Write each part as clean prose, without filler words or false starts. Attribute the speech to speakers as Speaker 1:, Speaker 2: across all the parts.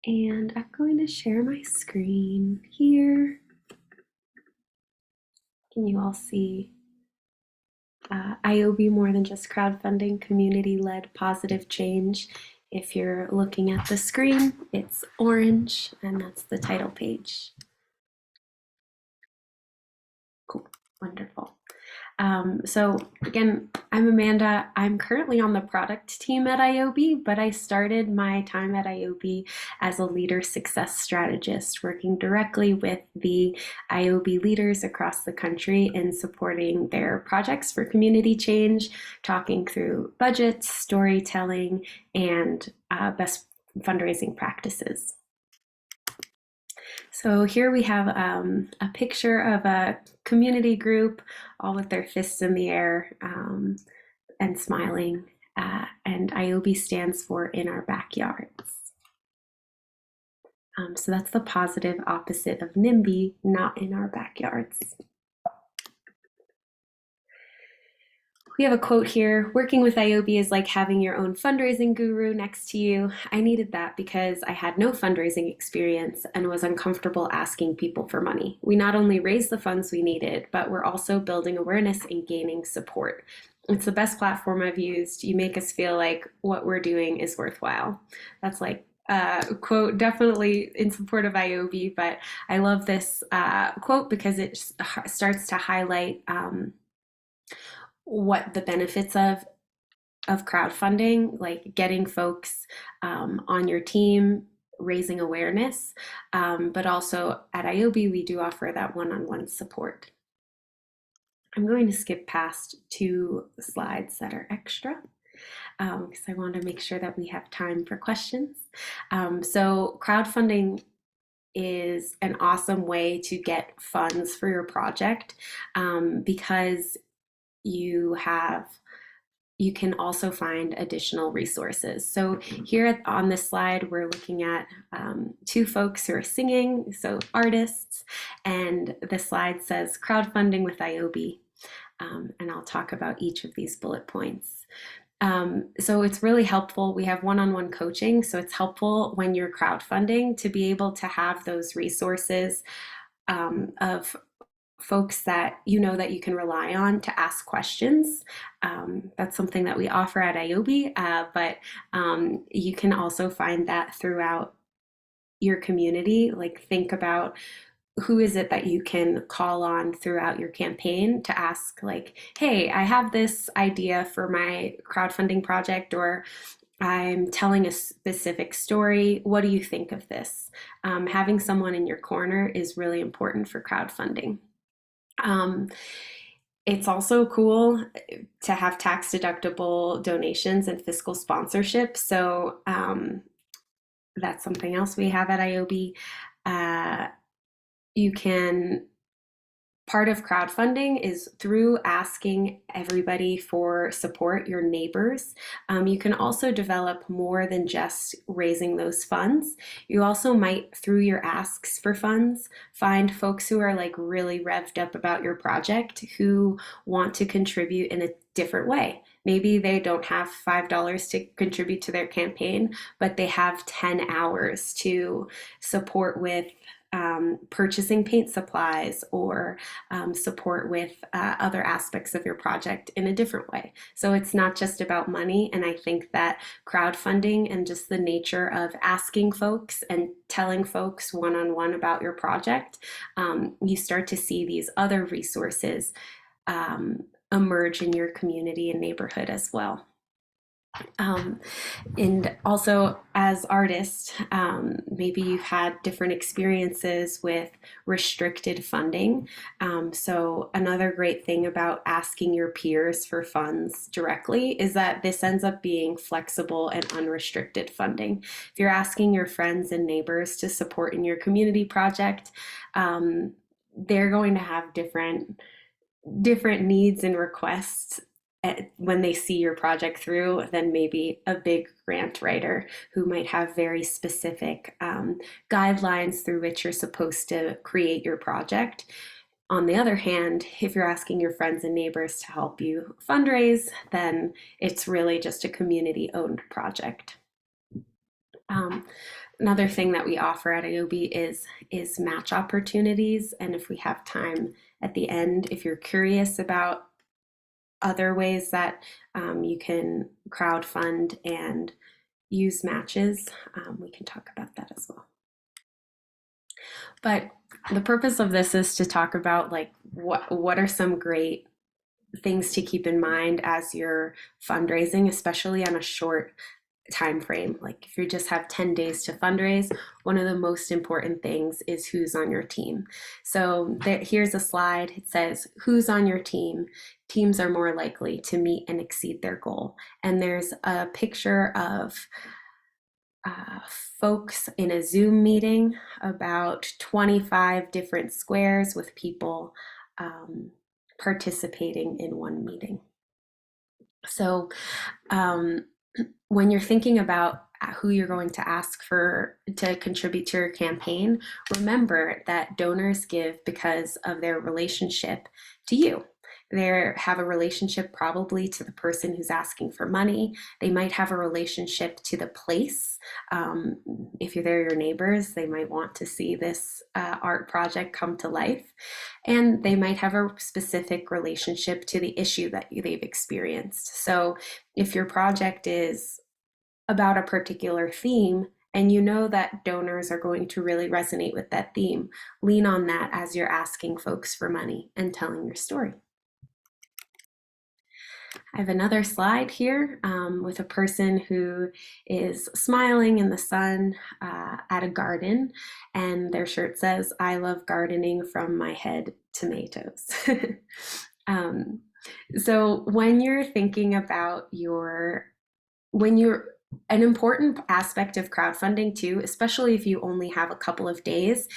Speaker 1: And I'm going to share my screen here. Can you all see IOB more than just crowdfunding, community-led positive change? If you're looking at the screen, it's orange, and that's the title page. Cool, wonderful. So again, I'm Amanda. I'm currently on the product team at IOB, but I started my time at IOB as a leader success strategist, working directly with the IOB leaders across the country in supporting their projects for community change, talking through budgets, storytelling, and best fundraising practices. So here we have a picture of a community group, all with their fists in the air and smiling. And IOB stands for In Our Backyards. So that's the positive opposite of NIMBY, not in our backyards. We have a quote here: working with IOB is like having your own fundraising guru next to you. I needed that because I had no fundraising experience and was uncomfortable asking people for money. We not only raised the funds we needed, but we're also building awareness and gaining support. It's the best platform I've used. You make us feel like what we're doing is worthwhile. That's like quote definitely in support of IOB, but I love this quote because it starts to highlight what the benefits of crowdfunding, like getting folks on your team, raising awareness, but also at IOB we do offer that one-on-one support. I'm going to skip past 2 slides that are extra because I want to make sure that we have time for questions. So crowdfunding is an awesome way to get funds for your project because you can also find additional resources. So here on this slide, we're looking at 2 folks who are singing, so artists, and the slide says crowdfunding with IOB. And I'll talk about each of these bullet points. So it's really helpful. We have one-on-one coaching, so it's helpful when you're crowdfunding to be able to have those resources of folks that you know that you can rely on to ask questions. That's something that we offer at IOB, but you can also find that throughout your community. Like think about who is it that you can call on throughout your campaign to ask, like, hey, I have this idea for my crowdfunding project, or I'm telling a specific story. What do you think of this? Having someone in your corner is really important for crowdfunding. It's also cool to have tax deductible donations and fiscal sponsorship. So that's something else we have at IOB. You can, part of crowdfunding is through asking everybody for support, your neighbors. You can also develop more than just raising those funds. You also might, through your asks for funds, find folks who are like really revved up about your project who want to contribute in a different way. Maybe they don't have $5 to contribute to their campaign, but they have 10 hours to support with purchasing paint supplies or support with other aspects of your project in a different way. So it's not just about money. And I think that crowdfunding and just the nature of asking folks and telling folks one-on-one about your project, you start to see these other resources emerge in your community and neighborhood as well. And also as artists, maybe you've had different experiences with restricted funding. So another great thing about asking your peers for funds directly is that this ends up being flexible and unrestricted funding. If you're asking your friends and neighbors to support in your community project, they're going to have different needs and requests when they see your project through than maybe a big grant writer who might have very specific guidelines through which you're supposed to create your project. On the other hand, if you're asking your friends and neighbors to help you fundraise, then it's really just a community-owned project. Um, Another thing that we offer at IOB is match opportunities, and if we have time at the end, if you're curious about other ways that you can crowdfund and use matches, we can talk about that as well. But the purpose of this is to talk about like what are some great things to keep in mind as you're fundraising, especially on a short time frame. Like if you just have 10 days to fundraise, one of the most important things is who's on your team. So here's a slide. It says who's on your team. Teams are more likely to meet and exceed their goal. And there's a picture of folks in a Zoom meeting, about 25 different squares with people participating in one meeting. So when you're thinking about who you're going to ask for to contribute to your campaign, remember that donors give because of their relationship to you. They have a relationship probably to the person who's asking for money. They might have a relationship to the place. If they're your neighbors, they might want to see this art project come to life. And they might have a specific relationship to the issue that they've experienced. So if your project is about a particular theme and you know that donors are going to really resonate with that theme, lean on that as you're asking folks for money and telling your story. I have another slide here with a person who is smiling in the sun at a garden, and their shirt says, "I love gardening from my head tomatoes." So when you're thinking about an important aspect of crowdfunding too, especially if you only have a couple of days,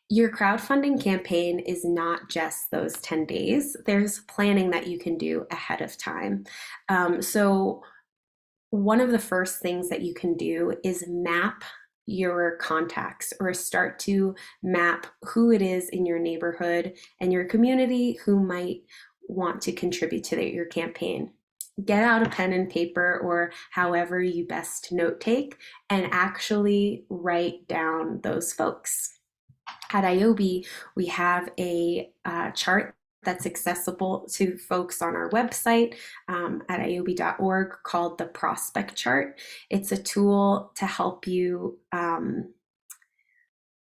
Speaker 1: your crowdfunding campaign is not just those 10 days. There's planning that you can do ahead of time. So one of the first things that you can do is map your contacts, or start to map who it is in your neighborhood and your community who might want to contribute to your campaign. Get out a pen and paper, or however you best note take, and actually write down those folks. At IOB, we have a chart that's accessible to folks on our website at iob.org called the Prospect Chart. It's a tool to help you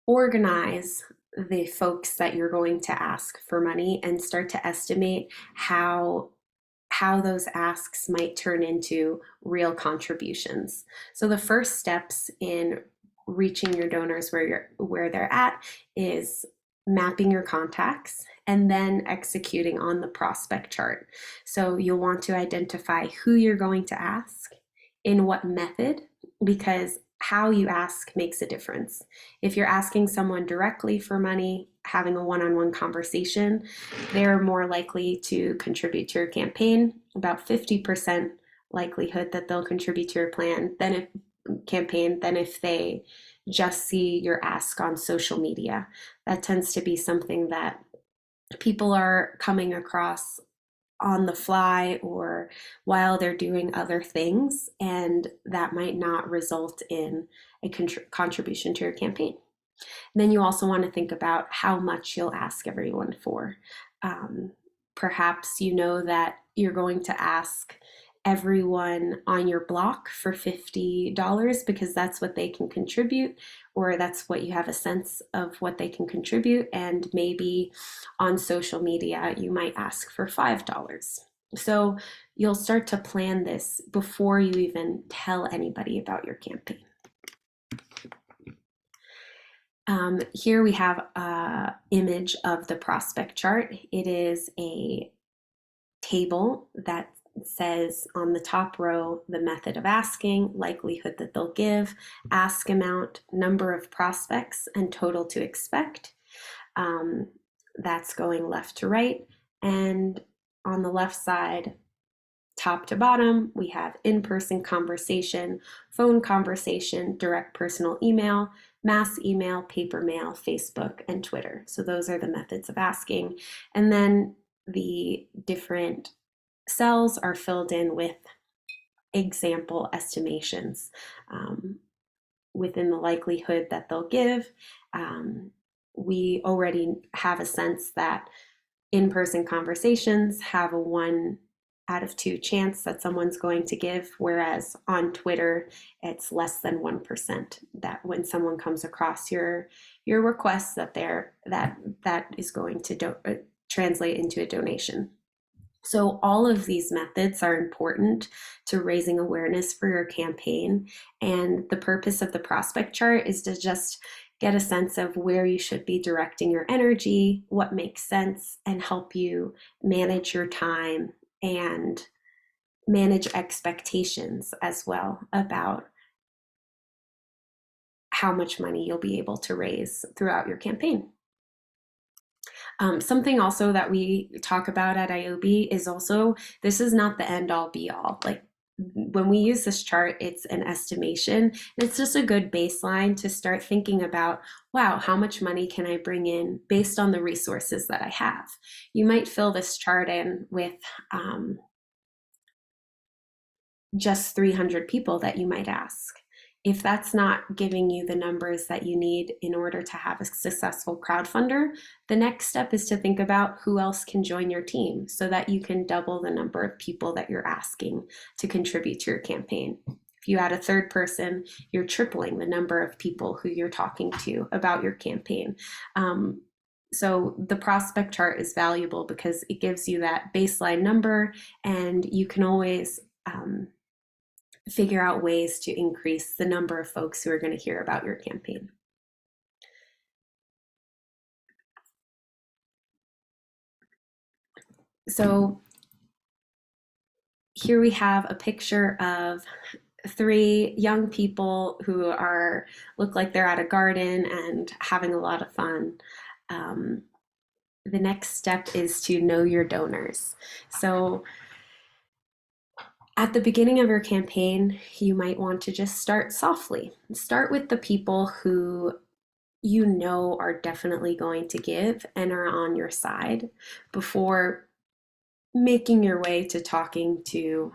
Speaker 1: organize the folks that you're going to ask for money and start to estimate how those asks might turn into real contributions. So the first steps in reaching your donors where they're at is mapping your contacts and then executing on the prospect chart. So you'll want to identify who you're going to ask, in what method, because how you ask makes a difference. If you're asking someone directly for money, having a one-on-one conversation, they're more likely to contribute to your campaign, about 50% likelihood that they'll contribute to your campaign than if they just see your ask on social media. That tends to be something that people are coming across on the fly or while they're doing other things, and that might not result in a contribution to your campaign. And then you also want to think about how much you'll ask everyone for. Perhaps you know that you're going to ask everyone on your block for $50 because that's what they can contribute, or that's what you have a sense of what they can contribute. And maybe on social media, you might ask for $5. So you'll start to plan this before you even tell anybody about your campaign. Here we have an image of the prospect chart. It is a table that says on the top row the method of asking, likelihood that they'll give, ask amount, number of prospects, and total to expect. That's going left to right. And on the left side, top to bottom, we have in-person conversation, phone conversation, direct personal email, mass email, paper mail, Facebook, and Twitter. So those are the methods of asking. And then the different cells are filled in with example estimations. within the likelihood that they'll give. We already have a sense that in-person conversations have a 1 out of 2 chance that someone's going to give, whereas on Twitter, it's less than 1% that when someone comes across your request that is going to translate into a donation. So all of these methods are important to raising awareness for your campaign. And the purpose of the prospect chart is to just get a sense of where you should be directing your energy, what makes sense, and help you manage your time and manage expectations as well about how much money you'll be able to raise throughout your campaign. Something also that we talk about at IOB is also, this is not the end all be all. Like when we use this chart, it's an estimation. And it's just a good baseline to start thinking about, wow, how much money can I bring in based on the resources that I have? You might fill this chart in with just 300 people that you might ask. If that's not giving you the numbers that you need in order to have a successful crowdfunder, the next step is to think about who else can join your team so that you can double the number of people that you're asking to contribute to your campaign. If you add a third person, you're tripling the number of people who you're talking to about your campaign. So the prospect chart is valuable because it gives you that baseline number, and you can always figure out ways to increase the number of folks who are going to hear about your campaign. So here we have a picture of 3 young people who look like they're at a garden and having a lot of fun. The next step is to know your donors. So at the beginning of your campaign, you might want to just start softly. Start with the people who you know are definitely going to give and are on your side before making your way to talking to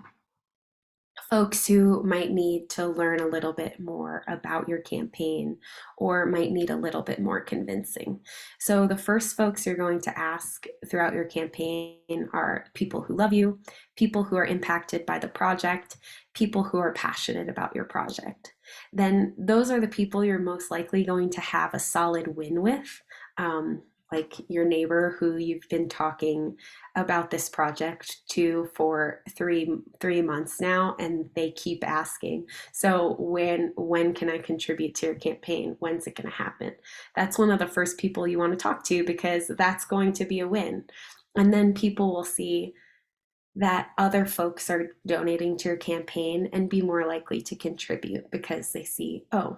Speaker 1: folks who might need to learn a little bit more about your campaign or might need a little bit more convincing. So the first folks you're going to ask throughout your campaign are people who love you, people who are impacted by the project, people who are passionate about your project. Then those are the people you're most likely going to have a solid win with. Like your neighbor who you've been talking about this project to for three months now, and they keep asking, so when can I contribute to your campaign? When's it going to happen? That's one of the first people you want to talk to, because that's going to be a win. And then people will see that other folks are donating to your campaign and be more likely to contribute because they see, oh,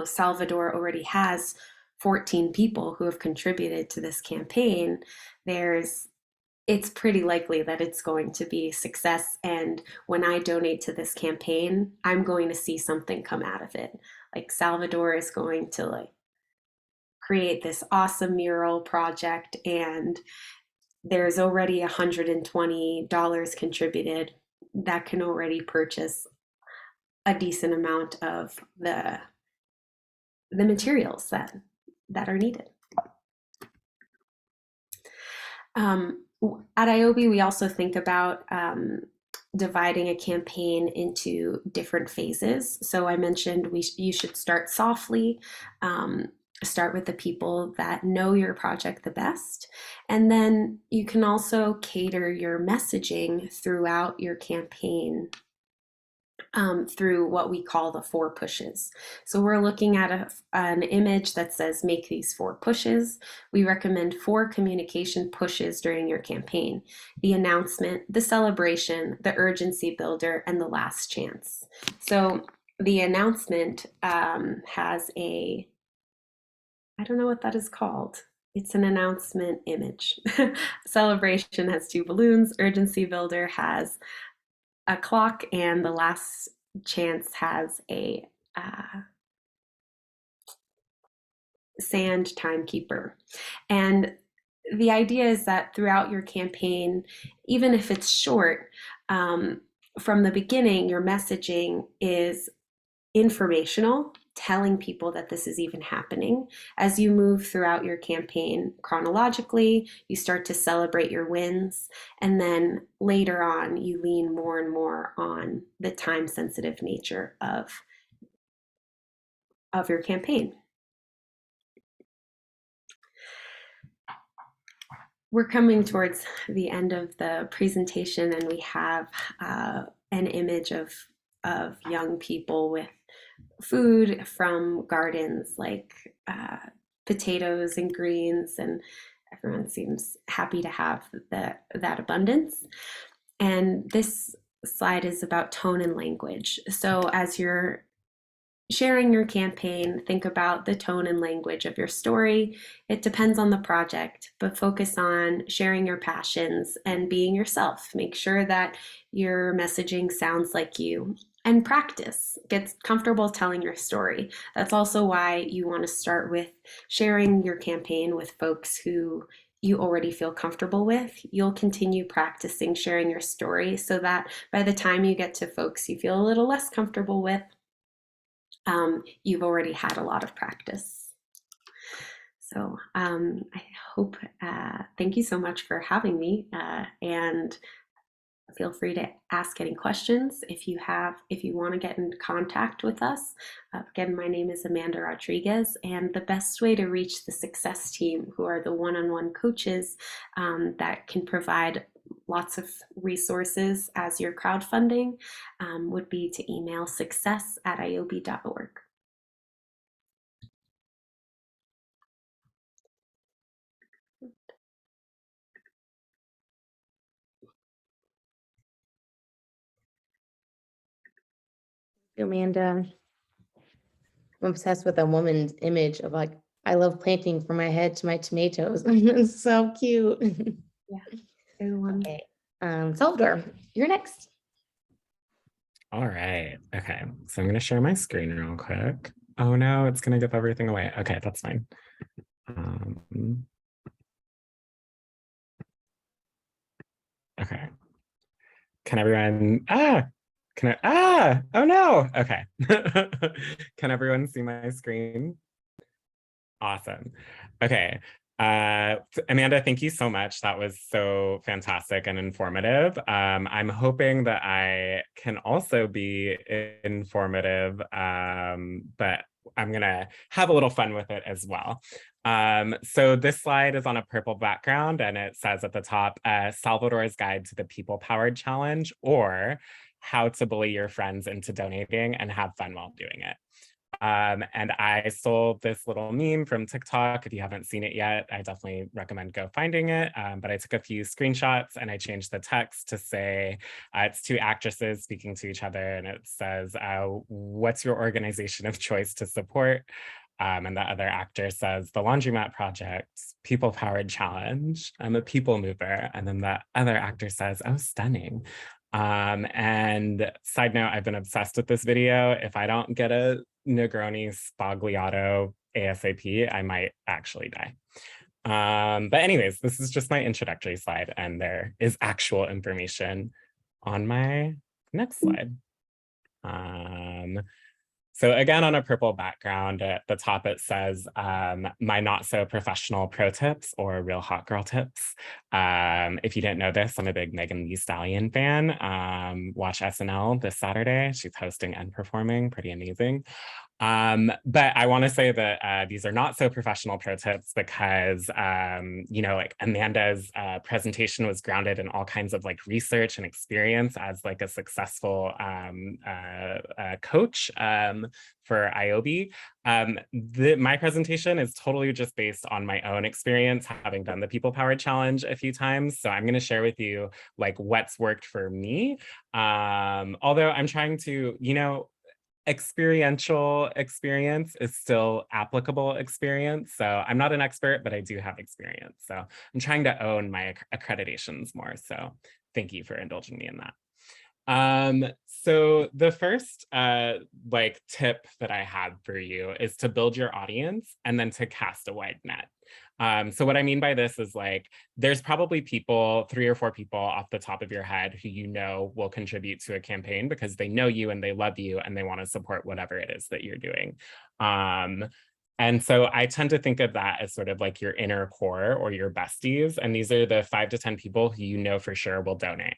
Speaker 1: Salvador already has 14 people who have contributed to this campaign. It's pretty likely that it's going to be a success. And when I donate to this campaign, I'm going to see something come out of it. Like Salvador is going to create this awesome mural project, and there's already $120 contributed that can already purchase a decent amount of the materials that are needed. At IOB, we also think about dividing a campaign into different phases. So I mentioned you should start softly, start with the people that know your project the best, and then you can also cater your messaging throughout your campaign through what we call the 4 pushes. So we're looking at an image that says make these 4 pushes. We recommend 4 communication pushes during your campaign: the announcement, the celebration, the urgency builder, and the last chance. So the announcement has I don't know what that is called. It's an announcement image. Celebration has 2 balloons, urgency builder has a clock, and the last chance has a sand timekeeper. And the idea is that throughout your campaign, even if it's short, from the beginning, your messaging is informational, telling people that this is even happening. As you move throughout your campaign chronologically, you start to celebrate your wins, and then later on, you lean more and more on the time sensitive nature of your campaign. We're coming towards the end of the presentation, and we have an image of young people with food from gardens, like potatoes and greens, and everyone seems happy to have that abundance. And this slide is about tone and language. So as you're sharing your campaign, think about the tone and language of your story. It depends on the project, but focus on sharing your passions and being yourself. Make sure that your messaging sounds like you, and practice. Get comfortable telling your story. That's also why you want to start with sharing your campaign with folks who you already feel comfortable with. You'll continue practicing sharing your story so that by the time you get to folks you feel a little less comfortable with, you've already had a lot of practice. So I hope, thank you so much for having me, and feel free to ask any questions if you want to get in contact with us. Again, my name is Amanda Rodriguez, and the best way to reach the success team, who are the one-on-one coaches that can provide lots of resources as you're crowdfunding, would be to email success@iob.org.
Speaker 2: Amanda, I'm obsessed with a woman's image of like, I love planting from my head to my tomatoes. It's so cute.
Speaker 1: Yeah, everyone.
Speaker 2: Okay, Salvador, you're next.
Speaker 3: All right. Okay. So I'm going to share my screen real quick. Oh no, it's going to give everything away. Okay, that's fine. Okay. Can everyone, oh no. Okay. Can everyone see my screen? Awesome. Okay. Amanda, thank you so much. That was so fantastic and informative. I'm hoping that I can also be informative, but I'm gonna have a little fun with it as well. So this slide is on a purple background, and it says at the top, Salvador's Guide to the People-Powered Challenge, or how to bully your friends into donating and have fun while doing it. And I stole this little meme from TikTok. If you haven't seen it yet, I definitely recommend go finding it. But I took a few screenshots and I changed the text to say, it's two actresses speaking to each other, and it says, what's your organization of choice to support? And the other actor says, the Laundromat Project, People Powered Challenge. I'm a people mover. And then the other actor says, oh, stunning. And side note, I've been obsessed with this video. If I don't get a Negroni Spagliato ASAP, I might actually die. But anyways, this is just my introductory slide, and there is actual information on my next slide. So again, on a purple background, at the top it says, my not so professional pro tips, or real hot girl tips. If you didn't know this, I'm a big Megan Thee Stallion fan. Watch SNL this Saturday. She's hosting and performing, pretty amazing. But I want to say that these are not so professional pro tips because, you know, like Amanda's presentation was grounded in all kinds of like research and experience as like a successful coach for IOB. My presentation is totally just based on my own experience, having done the People Powered Challenge a few times. So I'm going to share with you like what's worked for me. Although I'm trying to, you know, experiential experience is still applicable experience. So I'm not an expert, but I do have experience. So I'm trying to own my accreditations more. So thank you for indulging me in that. So the first like tip that I have for you is to build your audience and then to cast a wide net. So what I mean by this is like, there's probably people, 3 or 4 people off the top of your head who you know will contribute to a campaign because they know you and they love you and they want to support whatever it is that you're doing. And so I tend to think of that as sort of like your inner core or your besties. And these are the 5 to 10 people who you know for sure will donate.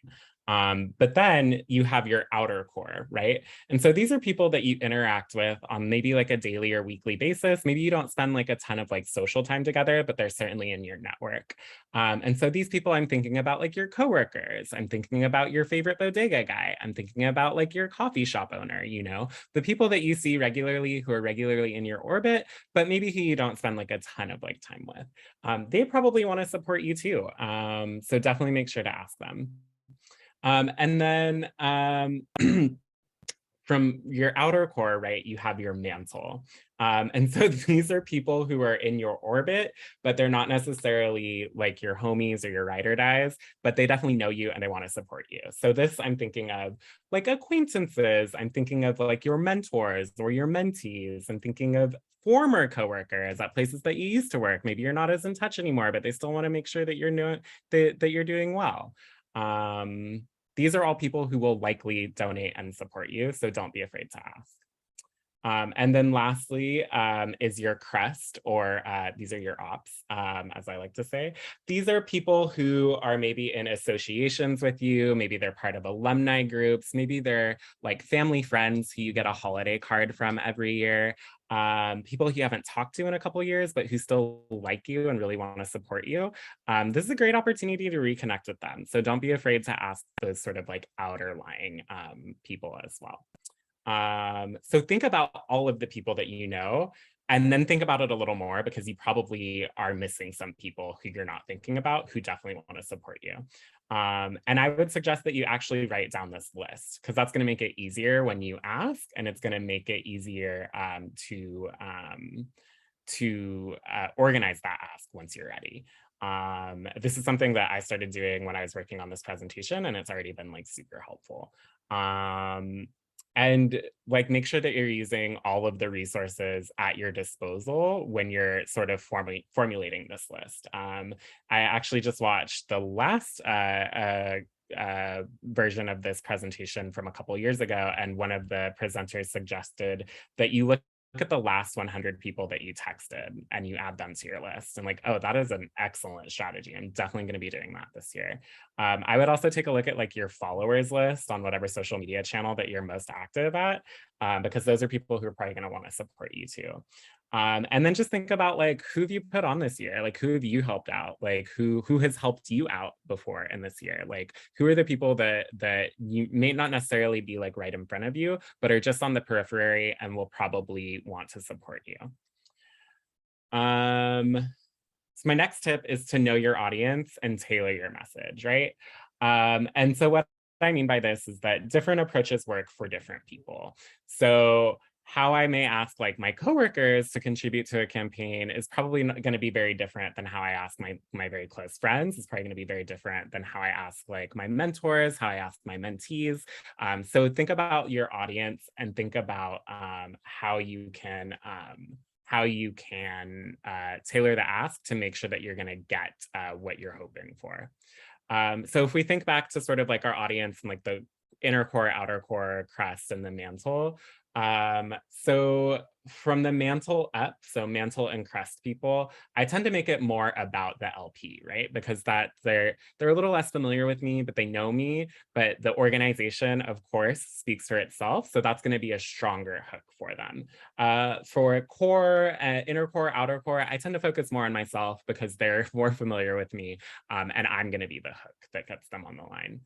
Speaker 3: But then you have your outer core, right? And so these are people that you interact with on maybe like a daily or weekly basis. Maybe you don't spend like a ton of like social time together, but they're certainly in your network. And so these people, I'm thinking about like your coworkers. I'm thinking about your favorite bodega guy. I'm thinking about like your coffee shop owner, you know, the people that you see regularly who are regularly in your orbit, but maybe who you don't spend like a ton of like time with. They probably want to support you too. So definitely make sure to ask them. And then from your outer core, right, you have your mantle. And so these are people who are in your orbit, but they're not necessarily like your homies or your ride or dies, but they definitely know you and they want to support you. So this, I'm thinking of like acquaintances. I'm thinking of like your mentors or your mentees. I'm thinking of former coworkers at places that you used to work. Maybe you're not as in touch anymore, but they still want to make sure that you're doing well. These are all people who will likely donate and support you, so don't be afraid to ask. And then lastly is your crest, or these are your ops, as I like to say. These are people who are maybe in associations with you, maybe they're part of alumni groups, maybe they're like family friends who you get a holiday card from every year. People who you haven't talked to in a couple of years, but who still like you and really want to support you. This is a great opportunity to reconnect with them. So don't be afraid to ask those sort of like outer lying people as well. So think about all of the people that you know, and then think about it a little more because you probably are missing some people who you're not thinking about who definitely want to support you. And I would suggest that you actually write down this list because that's going to make it easier when you ask, and it's going to make it easier to organize that ask once you're ready. This is something that I started doing when I was working on this presentation, and it's already been like super helpful. And like make sure that you're using all of the resources at your disposal when you're sort of formulating this list. I actually just watched the last version of this presentation from a couple years ago, and one of the presenters suggested that you look at the last 100 people that you texted and you add them to your list. And like, oh, that is an excellent strategy. I'm definitely going to be doing that this year. I would also take a look at like your followers list on whatever social media channel that you're most active at, because those are people who are probably going to want to support you too. And then just think about like, who have you put on this year? Like, who have you helped out? Like, who has helped you out before in this year? Like, who are the people that you may not necessarily be like right in front of you, but are just on the periphery and will probably want to support you? So my next tip is to know your audience and tailor your message, right? And so what I mean by this is that different approaches work for different people. So how I may ask like my coworkers to contribute to a campaign is probably going to be very different than how I ask my very close friends. It's probably going to be very different than how I ask like my mentors, how I ask my mentees. So think about your audience and think about how you can tailor the ask to make sure that you're going to get what you're hoping for. So if we think back to sort of like our audience and like the inner core, outer core, crest, and the mantle. So from the mantle up, so mantle and crest people, I tend to make it more about the LP, right? Because that they're a little less familiar with me, but they know me. But the organization, of course, speaks for itself. So that's going to be a stronger hook for them. For core, inner core, outer core, I tend to focus more on myself because they're more familiar with me, and I'm going to be the hook that gets them on the line.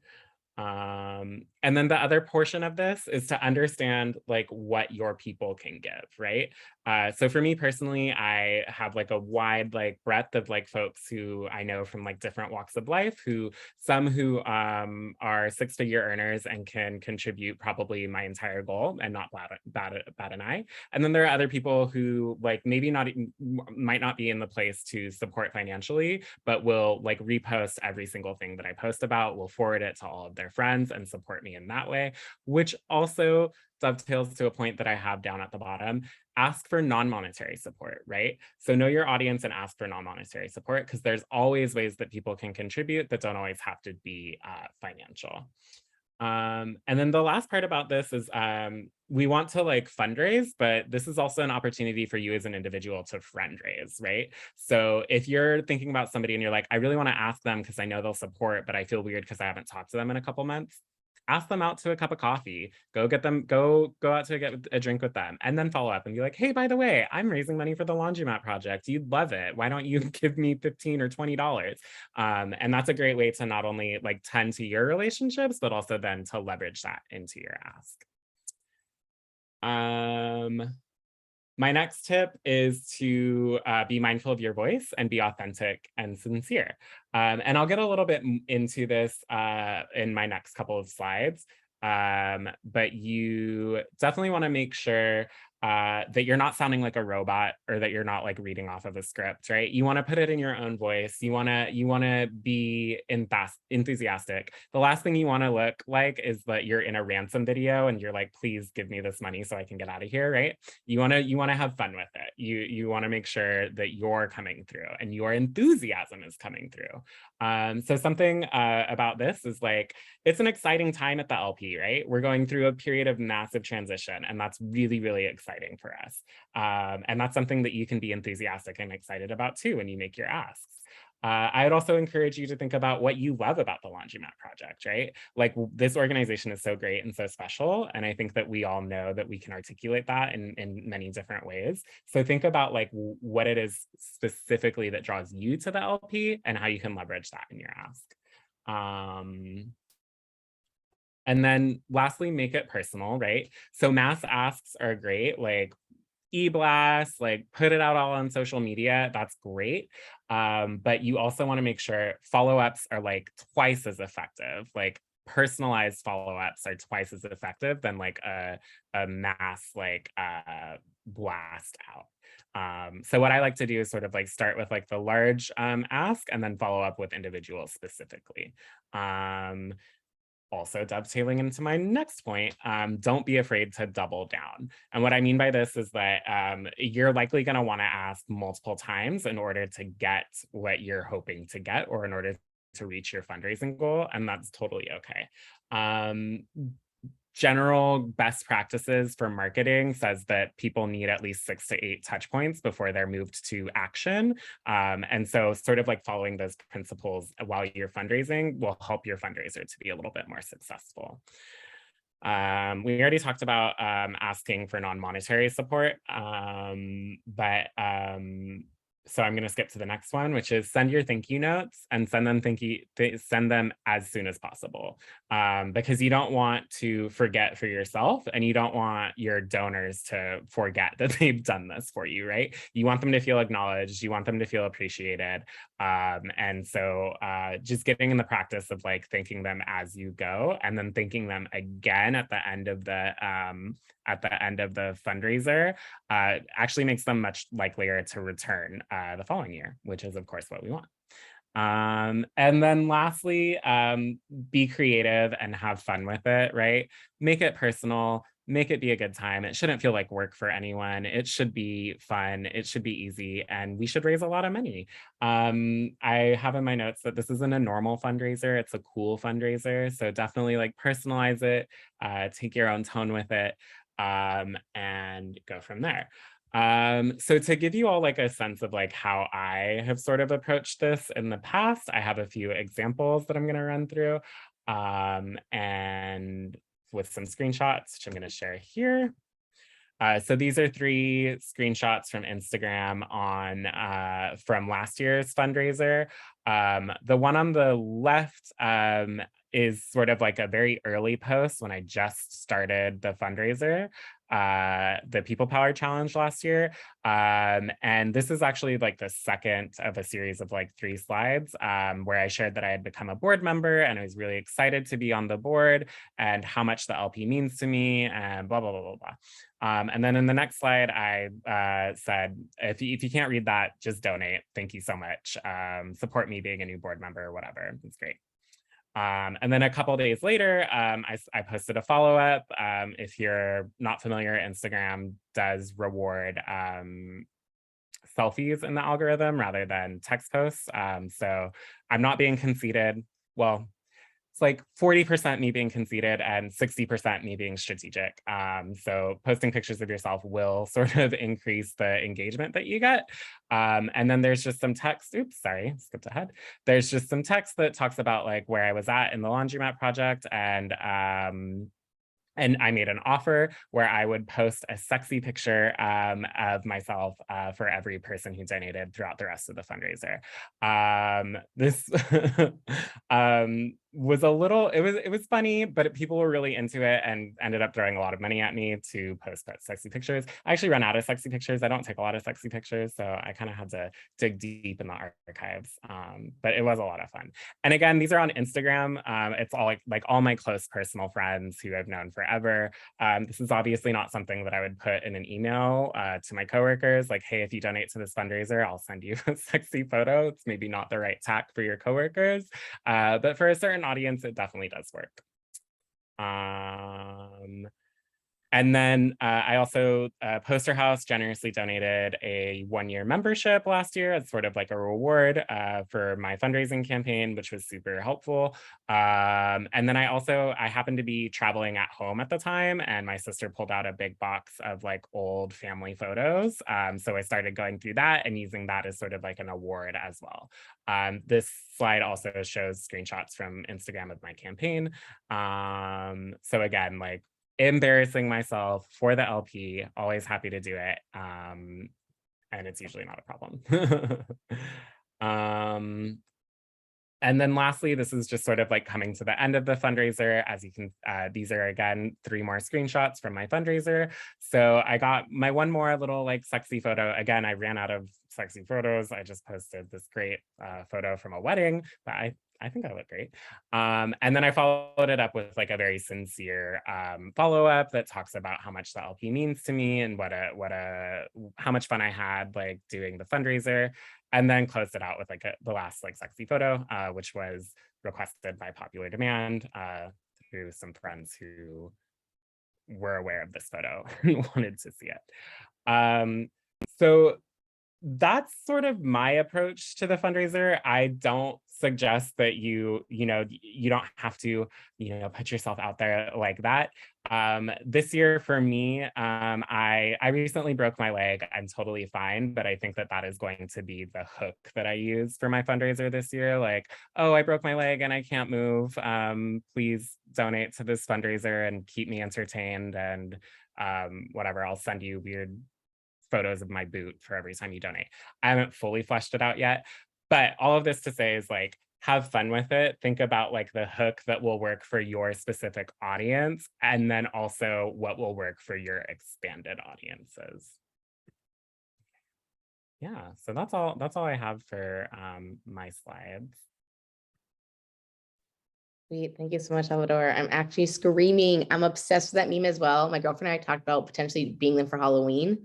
Speaker 3: And then the other portion of this is to understand like what your people can give, right? So for me personally, I have like a wide like breadth of like folks who I know from like different walks of life, some who are 6-figure earners and can contribute probably my entire goal and not bat an eye. And then there are other people who like maybe might not be in the place to support financially, but will like repost every single thing that I post about, will forward it to all of their friends and support me in that way, which also dovetails to a point that I have down at the bottom. Ask for non-monetary support, right? So know your audience and ask for non-monetary support, because there's always ways that people can contribute that don't always have to be financial. And then the last part about this is we want to like fundraise, but this is also an opportunity for you as an individual to fundraise, right? So if you're thinking about somebody and you're like, I really want to ask them because I know they'll support, but I feel weird because I haven't talked to them in a couple months. Ask them out to a cup of coffee, go get them, go out to get a drink with them, and then follow up and be like, hey, by the way, I'm raising money for the laundromat project. You'd love it. Why don't you give me $15 or $20? And that's a great way to not only like tend to your relationships, but also then to leverage that into your ask. My next tip is to be mindful of your voice and be authentic and sincere. And I'll get a little bit into this in my next couple of slides. But you definitely want to make sure that you're not sounding like a robot, or that you're not like reading off of a script, right? You want to put it in your own voice. You want to be enthusiastic. The last thing you want to look like is that you're in a ransom video and you're like, please give me this money so I can get out of here, right? You want to have fun with it. You want to make sure that you're coming through and your enthusiasm is coming through. So something about this is like, it's an exciting time at the LP, right? We're going through a period of massive transition, and that's really, really exciting for us. And that's something that you can be enthusiastic and excited about too when you make your asks. I would also encourage you to think about what you love about the Laundromat Project, right? Like, this organization is so great and so special. And I think that we all know that we can articulate that in many different ways. So think about like what it is specifically that draws you to the LP and how you can leverage that in your ask. And then lastly, make it personal, right? So mass asks are great, like e-blast, like put it out all on social media. That's great. But you also want to make sure follow-ups are like twice as effective. Like personalized follow-ups are twice as effective than like a mass like blast out. So what I like to do is sort of like start with like the large ask and then follow up with individuals specifically. Also dovetailing into my next point, don't be afraid to double down. And what I mean by this is that you're likely going to want to ask multiple times in order to get what you're hoping to get, or in order to reach your fundraising goal, and that's totally okay. General best practices for marketing says that people need at least 6 to 8 touch points before they're moved to action. And so sort of like following those principles while you're fundraising will help your fundraiser to be a little bit more successful. We already talked about asking for non-monetary support, so I'm going to skip to the next one, which is send your thank you notes and send them as soon as possible, because you don't want to forget for yourself, and you don't want your donors to forget that they've done this for you, right? You want them to feel acknowledged. You want them to feel appreciated. And so just getting in the practice of like thanking them as you go, and then thanking them again at the end of the fundraiser actually makes them much likelier to return the following year, which is of course what we want. And then lastly, be creative and have fun with it, right? Make it personal, make it be a good time. It shouldn't feel like work for anyone. It should be fun. It should be easy, and we should raise a lot of money. I have in my notes that this isn't a normal fundraiser. It's a cool fundraiser. So definitely like personalize it, take your own tone with it, and go from there. So to give you all like a sense of like how I have sort of approached this in the past, I have a few examples that I'm going to run through, and with some screenshots, which I'm going to share here. So these are 3 screenshots from Instagram from last year's fundraiser. The one on the left is sort of like a very early post when I just started the fundraiser, the People Power Challenge last year. And this is actually like the second of a series of like 3 slides where I shared that I had become a board member and I was really excited to be on the board and how much the LP means to me and blah, blah, blah, blah, blah. And then in the next slide, I said, if you can't read that, just donate. Thank you so much. Support me being a new board member or whatever. It's great. And then a couple days later, I posted a follow-up. If you're not familiar, Instagram does reward selfies in the algorithm rather than text posts. So I'm not being conceited. Well, it's like 40% me being conceited and 60% me being strategic. So posting pictures of yourself will sort of increase the engagement that you get. And then there's just some text, oops, sorry, skipped ahead. There's just some text that talks about like where I was at in the laundromat project, and I made an offer where I would post a sexy picture of myself for every person who donated throughout the rest of the fundraiser. This was a little, it was funny, but people were really into it and ended up throwing a lot of money at me to post that sexy pictures. I actually ran out of sexy pictures. I don't take a lot of sexy pictures, so I kind of had to dig deep in the archives. But it was a lot of fun. And again, these are on Instagram. It's all like all my close personal friends who I've known forever. This is obviously not something that I would put in an email to my coworkers, like, hey, if you donate to this fundraiser, I'll send you a sexy photo. It's maybe not the right tack for your coworkers, but for a certain audience, it definitely does work. And then I also, Poster House generously donated a 1-year membership last year as sort of like a reward for my fundraising campaign, which was super helpful. And then I happened to be traveling at home at the time, and my sister pulled out a big box of like old family photos. So I started going through that and using that as sort of like an award as well. This slide also shows screenshots from Instagram of my campaign. So again, like, embarrassing myself for the LP, always happy to do it. And it's usually not a problem. And then lastly, this is just sort of like coming to the end of the fundraiser. As you can, these are again, 3 more screenshots from my fundraiser. So I got my one more little like sexy photo. Again, I ran out of sexy photos. I just posted this great photo from a wedding, but I think I look great. And then I followed it up with like a very sincere follow-up that talks about how much the LP means to me and how much fun I had like doing the fundraiser. And then closed it out with like the last like sexy photo, which was requested by popular demand through some friends who were aware of this photo and wanted to see it. So that's sort of my approach to the fundraiser. I don't suggest that you don't have to, put yourself out there like that. This year for me, I recently broke my leg. I'm totally fine, but I think that is going to be the hook that I use for my fundraiser this year. Like, oh, I broke my leg and I can't move. Please donate to this fundraiser and keep me entertained, and whatever, I'll send you weird photos of my boot for every time you donate. I haven't fully fleshed it out yet, but all of this to say is like, have fun with it. Think about like the hook that will work for your specific audience, and then also what will work for your expanded audiences. Yeah, so that's all I have for my slides.
Speaker 2: Sweet. Thank you so much, Salvador. I'm actually screaming. I'm obsessed with that meme as well. My girlfriend and I talked about potentially being them for Halloween.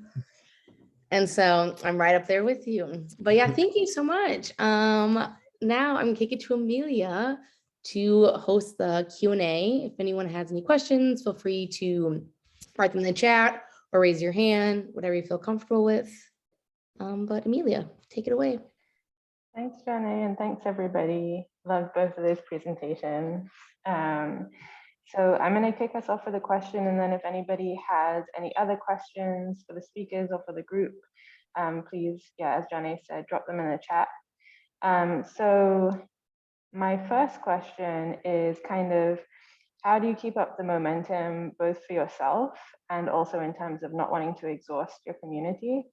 Speaker 2: And so I'm right up there with you. But yeah, thank you so much. Now I'm gonna kick it to Amelia to host the Q&A. If anyone has any questions, feel free to write them in the chat or raise your hand, whatever you feel comfortable with. But Amelia, take it away.
Speaker 4: Thanks, Jenny, and thanks everybody. Love both of those presentations. So I'm going to kick us off with a question, and then if anybody has any other questions for the speakers or for the group, please, as Jenny said, drop them in the chat. So my first question is kind of, how do you keep up the momentum both for yourself and also in terms of not wanting to exhaust your community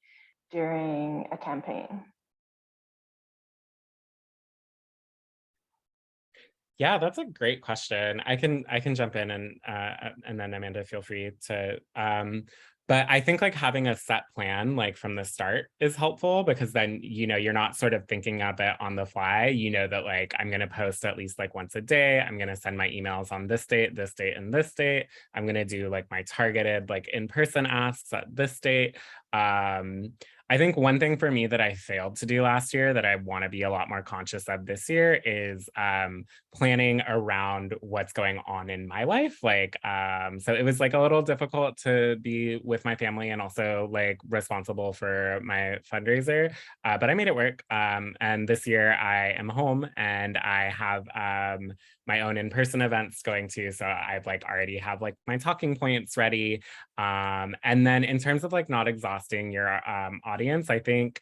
Speaker 4: during a campaign?
Speaker 3: Yeah, that's a great question. I can jump in, and then Amanda, feel free to. But I think like having a set plan like from the start is helpful, because then you're not sort of thinking of it on the fly. You know that like I'm gonna post at least like once a day. I'm gonna send my emails on this date, and this date. I'm gonna do like my targeted like in-person asks at this date. I think one thing for me that I failed to do last year that I want to be a lot more conscious of this year is planning around what's going on in my life. Like, so it was like a little difficult to be with my family and also like responsible for my fundraiser, but I made it work. And this year I am home and I have my own in-person events going to, so I've like already have like my talking points ready. And then in terms of like not exhausting your audience, I think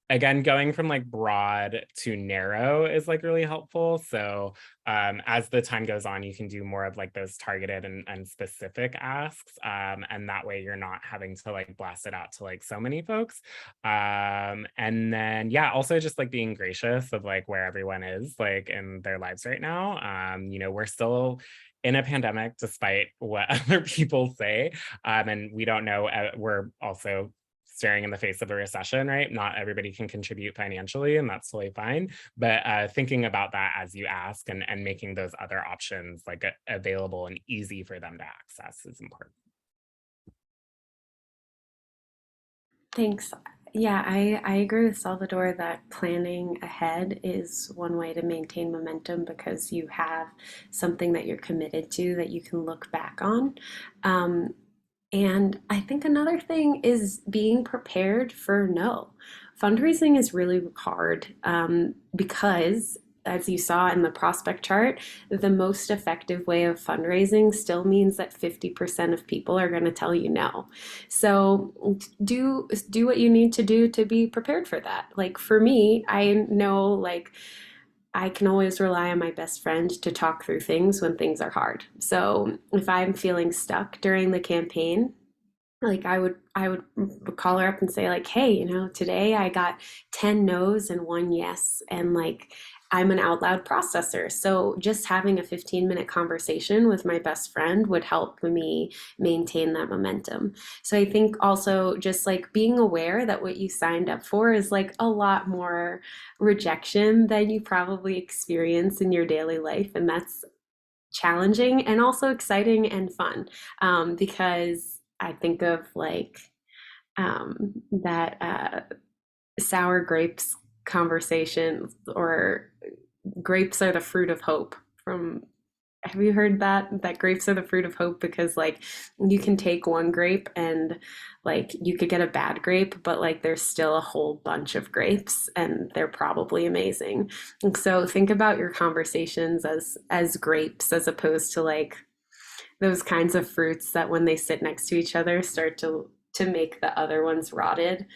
Speaker 3: again, going from like broad to narrow is like really helpful. So as the time goes on, you can do more of like those targeted and specific asks. And that way you're not having to like blast it out to like so many folks. And then, yeah, also just like being gracious of like where everyone is like in their lives right now. You know, we're still in a pandemic, despite what other people say. And we don't know, we're also staring in the face of a recession, right? Not everybody can contribute financially, and that's totally fine. But thinking about that as you ask and making those other options like available and easy for them to access is important.
Speaker 1: Thanks. Yeah, I agree with Salvador that planning ahead is one way to maintain momentum because you have something that you're committed to that you can look back on. Um, and I think another thing is being prepared for no. Fundraising is really hard because, as you saw in the prospect chart, the most effective way of fundraising still means that 50% of people are going to tell you no. So do what you need to do to be prepared for that. Like for me, I know like I can always rely on my best friend to talk through things when things are hard. So if I'm feeling stuck during the campaign, like I would call her up and say like, hey, you know, today I got 10 no's and one yes, and like I'm an out loud processor, so just having a 15-minute conversation with my best friend would help me maintain that momentum. So I think also just like being aware that what you signed up for is like a lot more rejection than you probably experience in your daily life, and that's challenging and also exciting and fun, because I think of like that sour grapes conversation, or grapes are the fruit of hope from, have you heard that grapes are the fruit of hope? Because like you can take one grape and like you could get a bad grape, but like there's still a whole bunch of grapes and they're probably amazing. And so think about your conversations as grapes as opposed to like those kinds of fruits that when they sit next to each other start to make the other ones rotted.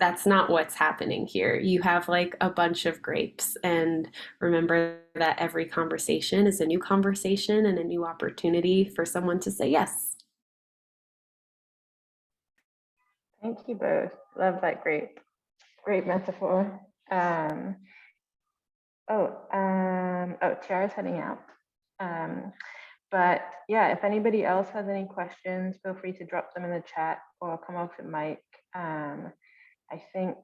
Speaker 1: That's not what's happening here. You have like a bunch of grapes, and remember that every conversation is a new conversation and a new opportunity for someone to say yes.
Speaker 4: Thank you both. Love that great metaphor. Tiara's heading out. But yeah, if anybody else has any questions, feel free to drop them in the chat or come off the mic. I think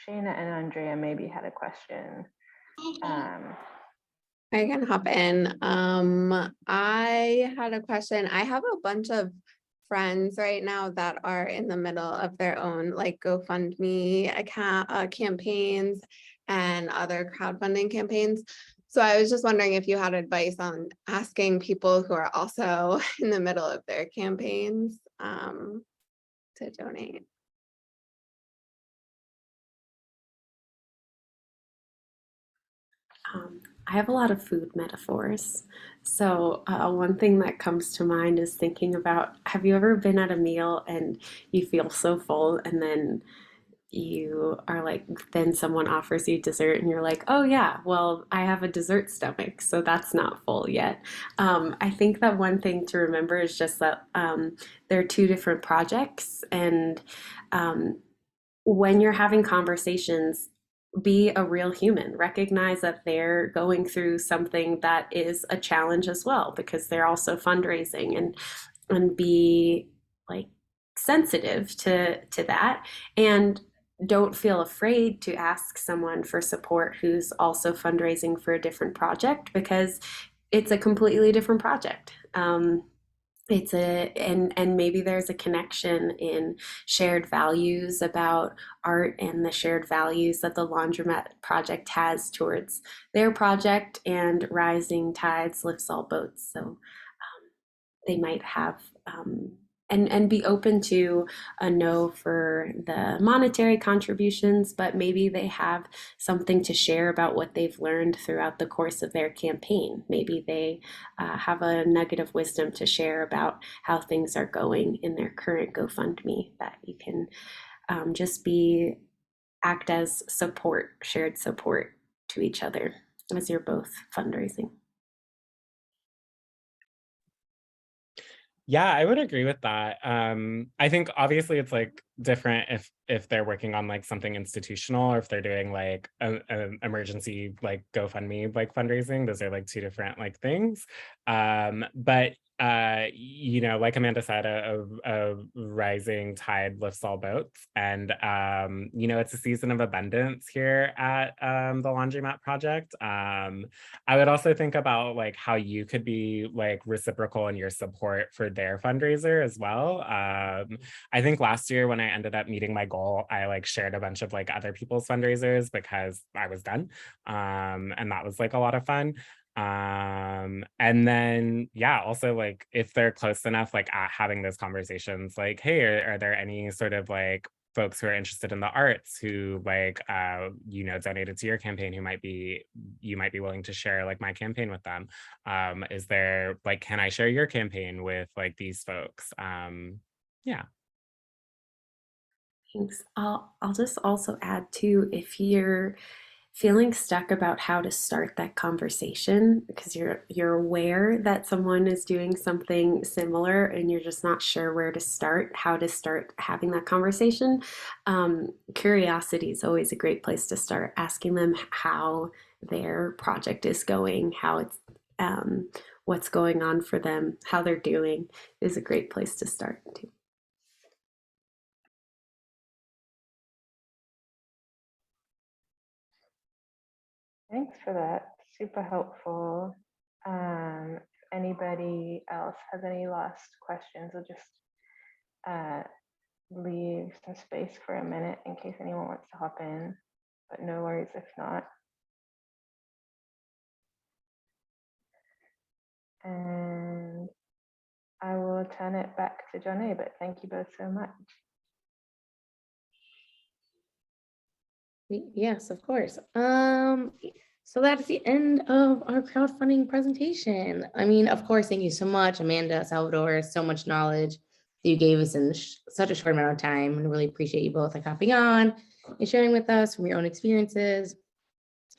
Speaker 4: Shayna and Andrea maybe had a question.
Speaker 5: I can hop in. I had a question. I have a bunch of friends right now that are in the middle of their own like GoFundMe account campaigns and other crowdfunding campaigns. So I was just wondering if you had advice on asking people who are also in the middle of their campaigns to donate.
Speaker 1: I have a lot of food metaphors. So, one thing that comes to mind is thinking about, have you ever been at a meal and you feel so full, and then you are like, then someone offers you dessert, and you're like, oh, yeah, well, I have a dessert stomach, so that's not full yet. I think that one thing to remember is just that there are two different projects, and um, when you're having conversations, be a real human. Recognize that they're going through something that is a challenge as well, because they're also fundraising, and be like sensitive to that, and don't feel afraid to ask someone for support who's also fundraising for a different project, because it's a completely different project. it's and maybe there's a connection in shared values about art and the shared values that the laundromat project has towards their project, and rising tides lifts all boats. So they might have and be open to a no for the monetary contributions, but maybe they have something to share about what they've learned throughout the course of their campaign. Maybe they have a nugget of wisdom to share about how things are going in their current GoFundMe, that you can just act as support, shared support to each other as you're both fundraising.
Speaker 3: Yeah, I would agree with that. I think obviously it's like different if they're working on like something institutional, or if they're doing like an emergency like GoFundMe like fundraising. Those are like two different like things. But you know, like Amanda said, a rising tide lifts all boats, and you know, it's a season of abundance here at the Laundromat Project. I would also think about like how you could be like reciprocal in your support for their fundraiser as well. I think last year when I ended up meeting my goal, I like shared a bunch of like other people's fundraisers because I was done. And that was like a lot of fun. And then yeah, also like if they're close enough, like at having those conversations, like, hey, are there any sort of like folks who are interested in the arts who like you know, donated to your campaign, who you might be willing to share like my campaign with them? Is there like, can I share your campaign with like these folks? Yeah.
Speaker 1: Thanks. I'll just also add too, if you're feeling stuck about how to start that conversation because you're aware that someone is doing something similar and you're just not sure where to start, how to start having that conversation, curiosity is always a great place to start, asking them how their project is going, how it's what's going on for them, how they're doing is a great place to start too.
Speaker 4: Thanks for that. Super helpful. If anybody else has any last questions, I'll just leave some space for a minute in case anyone wants to hop in, but no worries if not. And I will turn it back to Johnny, but thank you both so much.
Speaker 2: Yes, of course. So that's the end of our crowdfunding presentation. I mean, of course, thank you so much, Amanda, Salvador, so much knowledge that you gave us in such a short amount of time, and really appreciate you both like hopping on and sharing with us from your own experiences.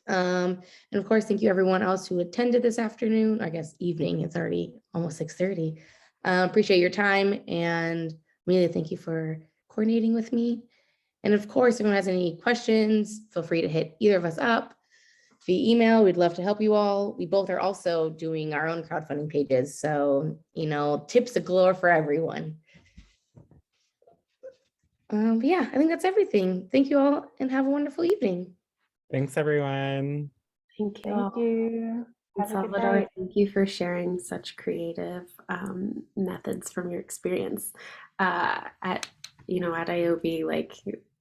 Speaker 2: And of course, thank you everyone else who attended this afternoon, I guess evening, it's already almost 6:30. Appreciate your time, and really thank you for coordinating with me. And of course, if anyone has any questions, feel free to hit either of us up via email. We'd love to help you all. We both are also doing our own crowdfunding pages. So, you know, tips galore for everyone. But yeah, I think that's everything. Thank you all and have a wonderful evening.
Speaker 3: Thanks everyone.
Speaker 1: Thank you
Speaker 4: Thank
Speaker 1: all.
Speaker 4: you.
Speaker 1: And
Speaker 4: Have a good
Speaker 1: Salvador,
Speaker 4: day.
Speaker 1: thank you for sharing such creative methods from your experience. At IOB, like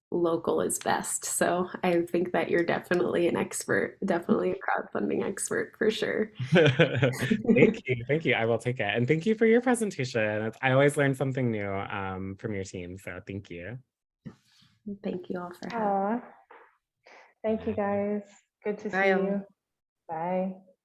Speaker 1: local is best. So I think that you're definitely an expert, definitely a crowdfunding expert for sure.
Speaker 3: Thank you. I will take it. And thank you for your presentation. I always learn something new from your team. So thank you.
Speaker 1: Thank you all for having me.
Speaker 4: Thank you guys. Good to see
Speaker 2: Bye, all.
Speaker 4: you. Bye.